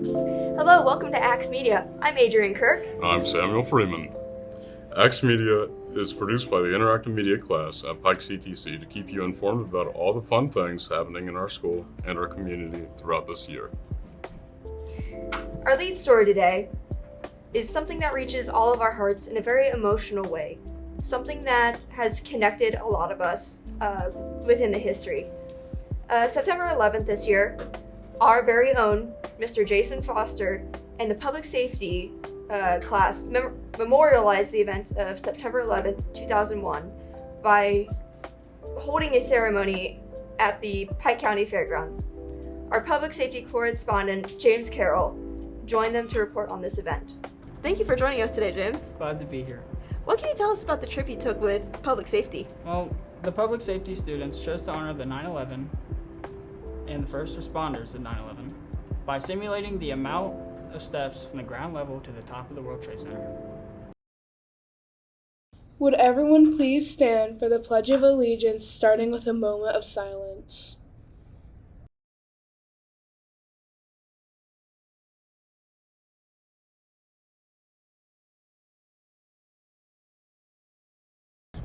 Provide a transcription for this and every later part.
Hello, welcome to Axe Media. I'm Adrian Kirk. I'm Samuel Freeman. Axe Media is produced by the Interactive Media class at Pike CTC to keep you informed about all the fun things happening in our school and our community throughout this year. Our lead story today is something that reaches all of our hearts in a very emotional way, something that has connected a lot of us within the history. September 11th this year, our very own Mr. Jason Foster and the public safety class memorialized the events of September 11th, 2001 by holding a ceremony at the Pike County Fairgrounds. Our public safety correspondent, James Carroll, joined them to report on this event. Thank you for joining us today, James. Glad to be here. What can you tell us about the trip you took with public safety? Well, the public safety students chose to honor the 9/11 and the first responders of 9/11 by simulating the amount of steps from the ground level to the top of the World Trade Center. Would everyone please stand for the Pledge of Allegiance, starting with a moment of silence?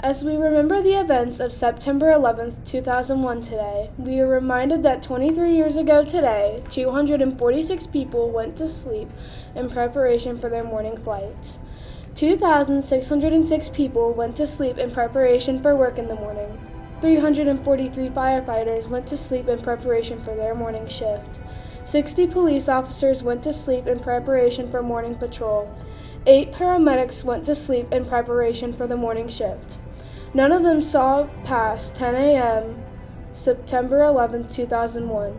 As we remember the events of September 11th, 2001 today, we are reminded that 23 years ago today, 246 people went to sleep in preparation for their morning flights. 2,606 people went to sleep in preparation for work in the morning. 343 firefighters went to sleep in preparation for their morning shift. 60 police officers went to sleep in preparation for morning patrol. 8 paramedics went to sleep in preparation for the morning shift. None of them saw past 10 a.m. September 11, 2001.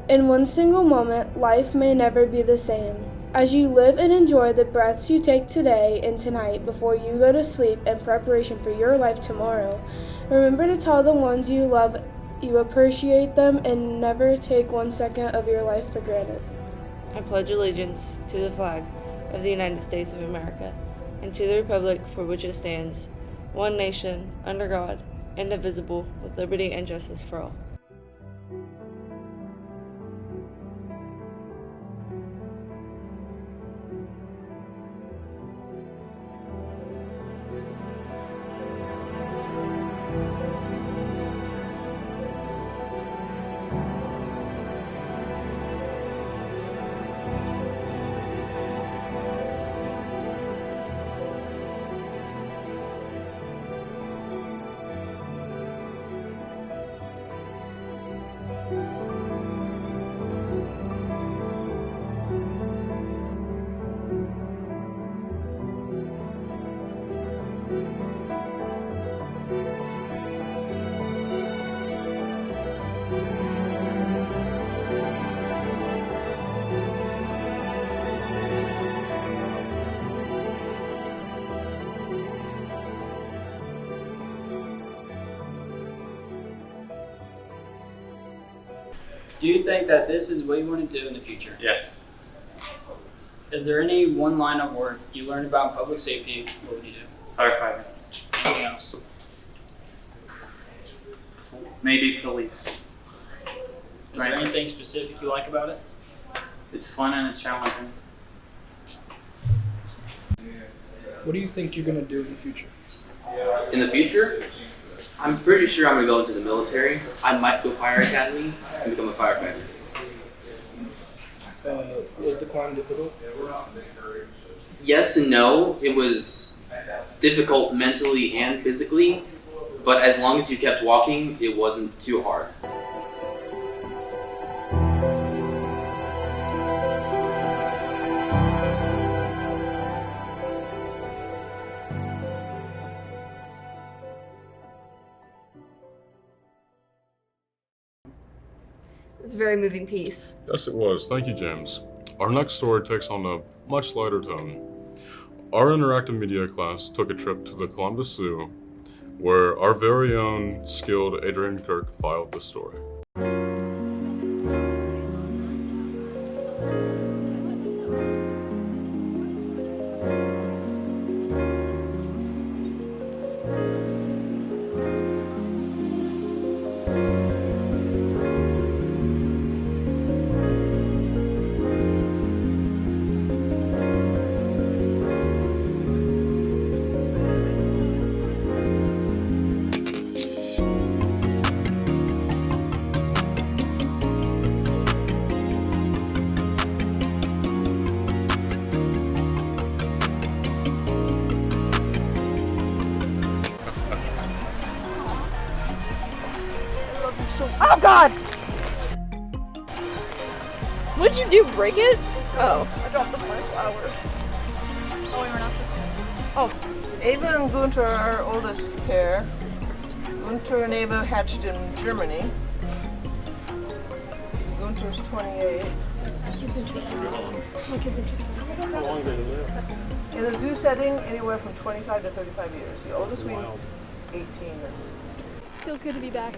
In one single moment, life may never be the same. As you live and enjoy the breaths you take today and tonight before you go to sleep in preparation for your life tomorrow, remember to tell the ones you love you appreciate them and never take 1 second of your life for granted. I pledge allegiance to the flag of the United States of America and to the republic for which it stands, one nation, under God, indivisible, with liberty and justice for all. Do you think that this is what you want to do in the future? Yes. Is there any one line of work you learned about public safety? What would you do? Firefighter. Anything else? Maybe police. Is there anything specific you like about it? It's fun and it's challenging. What do you think you're going to do in the future? In the future, I'm pretty sure I'm going to go into the military. I might go fire academy and become a firefighter. Was the climb difficult? Yes and no. It was difficult mentally and physically, but as long as you kept walking, it wasn't too hard. It's a very moving piece. Yes, it was. Thank you, James. Our next story takes on a much lighter tone. Our interactive media class took a trip to the Columbus Zoo, where our very own skilled Adrian Kirk filed the story. Oh God! What'd you do? Break it? Oh. I dropped my flower. Oh, Ava and Gunther are our oldest pair. Gunther and Ava hatched in Germany. Gunther's 28. In a zoo setting, anywhere from 25 to 35 years. The oldest we 18 is. Feels good to be back.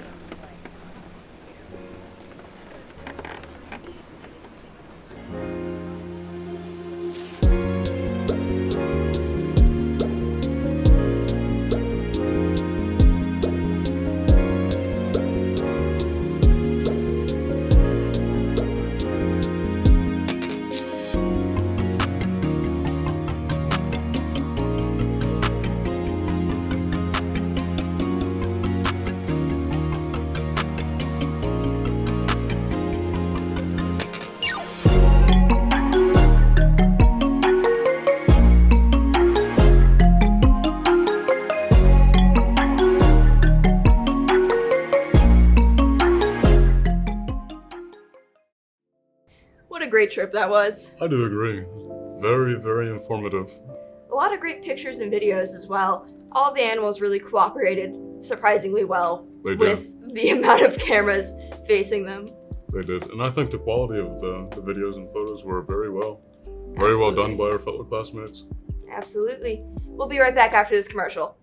What a great trip that was. I do agree. Very, very informative. A lot of great pictures and videos as well. All of the animals really cooperated surprisingly well They did. with the amount of cameras facing them. They did. And I think the quality of the videos and photos were very well. Very well done by our fellow classmates. Absolutely. We'll be right back after this commercial.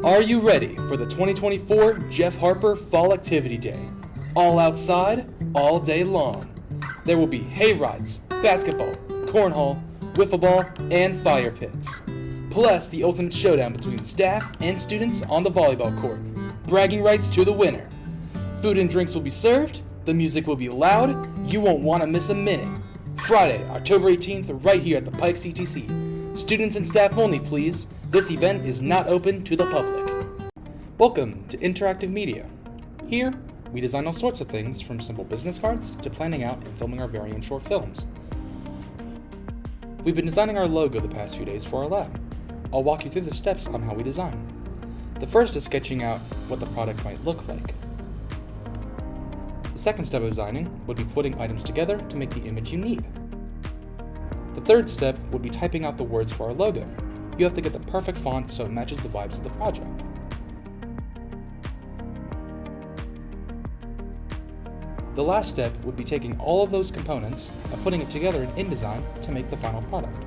Are you ready for the 2024 Jeff Harper Fall Activity Day? All outside, all day long. There will be hay rides, basketball, cornhole, wiffle ball, and fire pits. Plus the ultimate showdown between staff and students on the volleyball court. Bragging rights to the winner. Food and drinks will be served, the music will be loud, you won't want to miss a minute. Friday, October 18th, right here at the Pike CTC. Students and staff only, please. This event is not open to the public. Welcome to Interactive Media. Here, we design all sorts of things from simple business cards to planning out and filming our very own short films. We've been designing our logo the past few days for our lab. I'll walk you through the steps on how we design. The first is sketching out what the product might look like. The second step of designing would be putting items together to make the image you need. The third step would be typing out the words for our logo. You have to get the perfect font so it matches the vibes of the project. The last step would be taking all of those components and putting it together in InDesign to make the final product.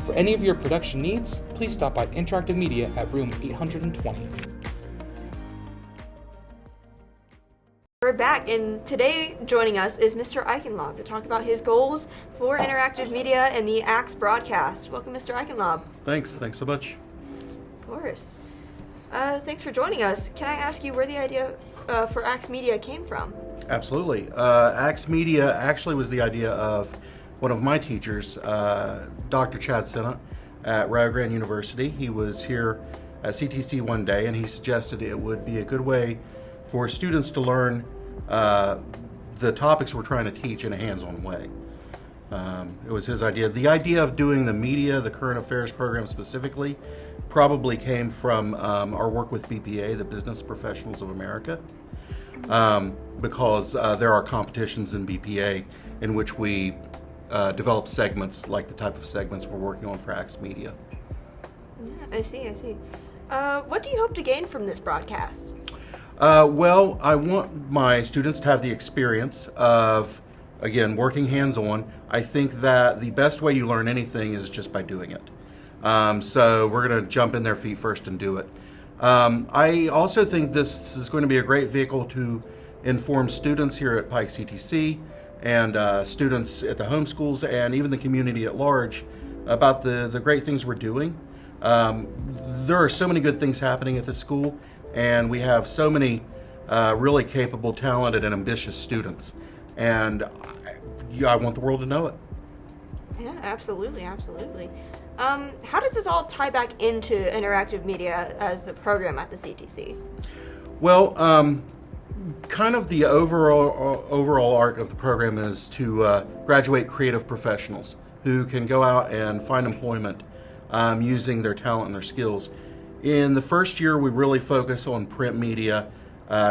For any of your production needs, please stop by Interactive Media at room 820. We're back, and today joining us is Mr. Eichenlob to talk about his goals for interactive media and the AXE broadcast. Welcome, Mr. Eichenlob. Thanks so much. Of course. Thanks for joining us. Can I ask you where the idea for AXE Media came from? Absolutely. AXE Media actually was the idea of one of my teachers, Dr. Chad Sena at Rio Grande University. He was here at CTC one day and he suggested it would be a good way for students to learn the topics we're trying to teach in a hands-on way. It was his idea. The idea of doing the media, the current affairs program specifically, probably came from our work with BPA, the Business Professionals of America, because there are competitions in BPA in which we develop segments like the type of segments we're working on for AXE Media. Yeah, I see. What do you hope to gain from this broadcast? Well, I want my students to have the experience of, again, working hands-on. I think that the best way you learn anything is just by doing it. So we're going to jump in their feet first and do it. I also think this is going to be a great vehicle to inform students here at Pike CTC and students at the homeschools and even the community at large about the great things we're doing. There are so many good things happening at the school, and we have so many really capable, talented, and ambitious students. And I want the world to know it. Yeah, absolutely. How does this all tie back into interactive media as a program at the CTC? Well, kind of the overall arc of the program is to graduate creative professionals who can go out and find employment using their talent and their skills. In the first year, we really focus on print media,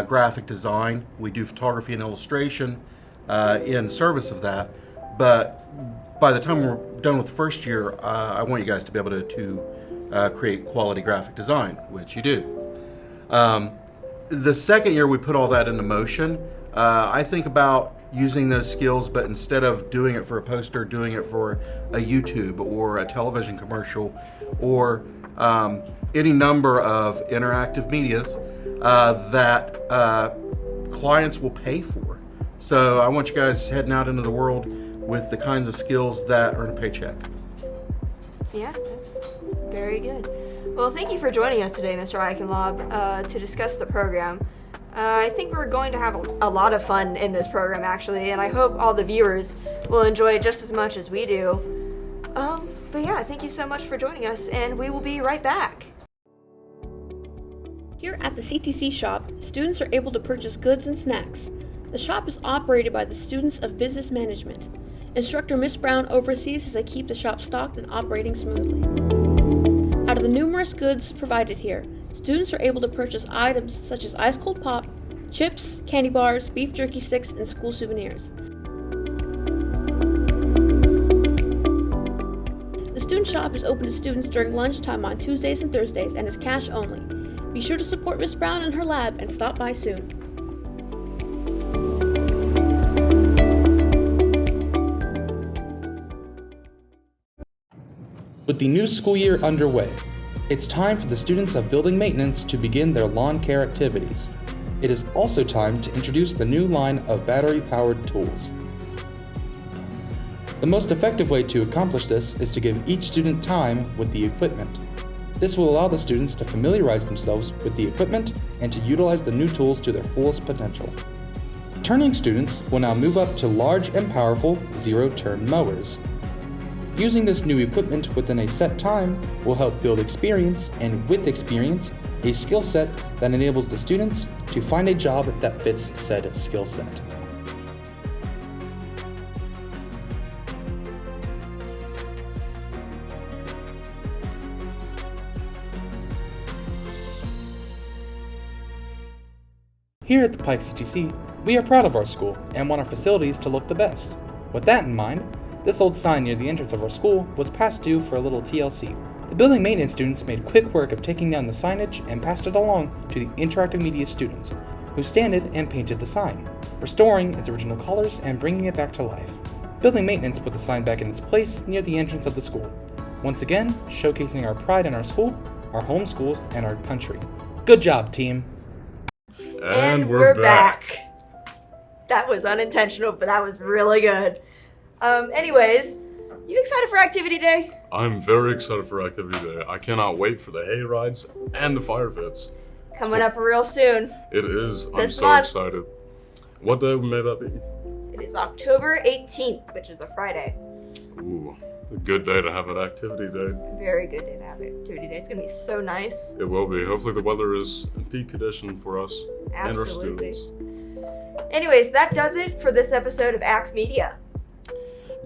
graphic design. We do photography and illustration in service of that. But by the time we're done with the first year, I want you guys to be able to create quality graphic design, which you do. The second year, we put all that into motion. I think about using those skills, but instead of doing it for a poster, doing it for a YouTube or a television commercial or any number of interactive medias that clients will pay for. So I want you guys heading out into the world with the kinds of skills that earn a paycheck. Yeah, that's very good. Well, thank you for joining us today, Mr. Eichenlob, to discuss the program. I think we're going to have a lot of fun in this program, actually, and I hope all the viewers will enjoy it just as much as we do. But yeah, thank you so much for joining us, and we will be right back. Here at the CTC shop, students are able to purchase goods and snacks. The shop is operated by the Students of Business Management. Instructor Miss Brown oversees as they keep the shop stocked and operating smoothly. Out of the numerous goods provided here, students are able to purchase items such as ice cold pop, chips, candy bars, beef jerky sticks, and school souvenirs. The student shop is open to students during lunchtime on Tuesdays and Thursdays and is cash only. Be sure to support Miss Brown and her lab and stop by soon. With the new school year underway, it's time for the students of building maintenance to begin their lawn care activities. It is also time to introduce the new line of battery-powered tools. The most effective way to accomplish this is to give each student time with the equipment. This will allow the students to familiarize themselves with the equipment and to utilize the new tools to their fullest potential. Turning students will now move up to large and powerful zero-turn mowers. Using this new equipment within a set time will help build experience, and with experience, a skill set that enables the students to find a job that fits said skill set. Here at the Pike CTC, we are proud of our school and want our facilities to look the best. With that in mind, this old sign near the entrance of our school was past due for a little TLC. The building maintenance students made quick work of taking down the signage and passed it along to the interactive media students, who sanded and painted the sign, restoring its original colors and bringing it back to life. Building maintenance put the sign back in its place near the entrance of the school, once again showcasing our pride in our school, our home schools, and our country. Good job, team! And we're back. That was unintentional, but that was really good. Anyways, you excited for Activity Day? I'm very excited for Activity Day. I cannot wait for the hay rides and the fire pits. Coming up real soon. It is. I'm This so month. excited. What day may that be? It is October 18th, which is a Friday. Ooh, a good day to have an Activity Day. Very good day to have Activity Day. It's going to be so nice. It will be. Hopefully the weather is in peak condition for us and our Absolutely. students. Anyways, that does it for this episode of Axe Media.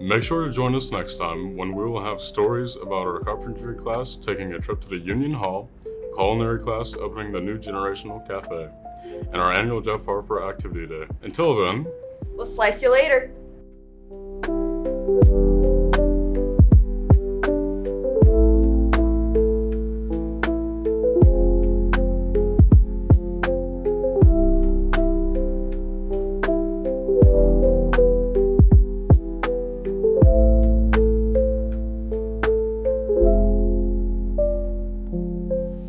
Make sure to join us next time when we will have stories about our carpentry class taking a trip to the Union Hall, culinary class opening the new Generational Cafe, and our annual Jeff Harper Activity Day. Until then, We'll slice you later.